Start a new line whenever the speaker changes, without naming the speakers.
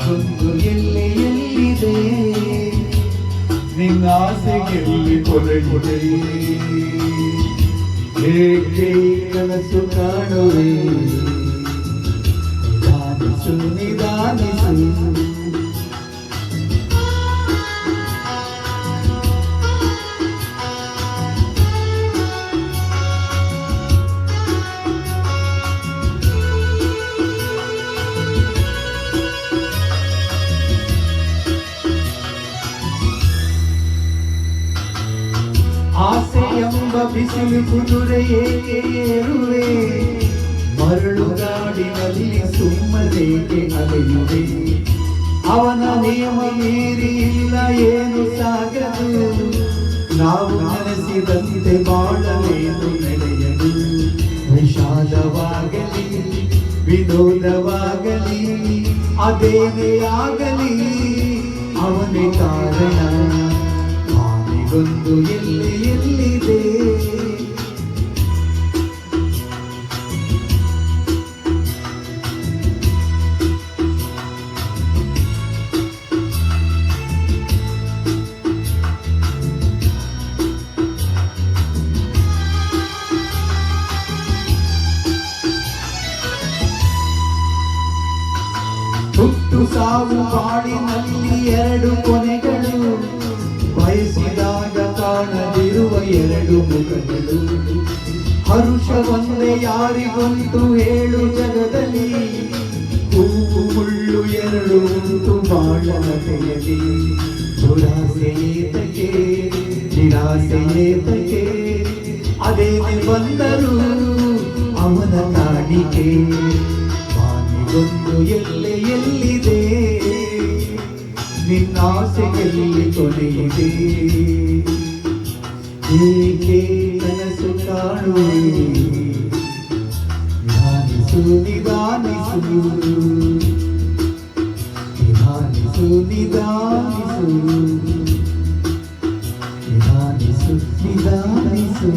ಬಾನಿಗೊಂದು ಎಲ್ಲಿದೆ ನಿನ್ನ ಆಸೆಗೆಲ್ಲಿ ಕೊನೆಯಿದೆ ಏಕೆ ಕನಸು ಕಾಣುವೆ ನಿಧಾನಿಸು ನಿಧಾನಿಸು ಆಸೆ ಎಂಬ ಬಿಸಿಲು ಕುದುರೆಯೇಕೆ ಏರುವೆ ಮರಳು ಗಾಡಿನಲ್ಲಿ ಸುಮ್ಮನೇಕೆ ಅಲೆಯುವೆ ಅವನ ನಿಯಮ ಮೀರಿ ಇಲ್ಲ ಏನು ಸಾಗದು ನಾವು ನೆನೆಸಿದಂತೆ ಬಾಳಲೇನು ನಡೆಯದು ವಿಷಾದವಾಗಲಿ ವಿನೋದವಾಗಲಿ ಅದೇನೇ ಆಗಲಿ ಅವನೇ ಕಾರಣ ಬಾನಿಗೊಂದು ಎಲ್ಲಿದೆ ಹುಟ್ಟು ಸಾವು ಬಾಳಿನಲ್ಲಿ ಎರಡು ಕೊನೆಗಳು ಬಯಸಿದಾಗ ಕಾಣದಿರುವ ಎರಡು ಮುಖಗಳು ಹರುಷವೊಂದೇ ಯಾರಿಗೊಂದು ಹೇಳು ಜಗದಲ್ಲಿ ಹೂವು ಮುಳ್ಳು ಎರಡು ಉಂಟು ಬಾಳನತೆಯಲಿ ದುರಾಸೆ ಏತಕ್ಕೆ ನಿರಾಸೆ ಏತಕ್ಕೆ ಅದೇನೆ ಬಂದರು ಅವನ ಕಾಣಿಕೆ ಬಾನಿಗೊಂದು ಎಲ್ಲಿದೆ ನಿನ್ನಾಸೆಯಲ್ಲಿ ಕೊನೆಯಿದೆ ಏಕೆ ಕನಸು ಕಾಣುವೆ ನಿಧಾನಿಸು ನಿಧಾನಿಸು ನಿಧಾನಿಸು ನಿಧಾನಿಸು ನಿಧಾನಿಸು ನಿಧಾನಿಸು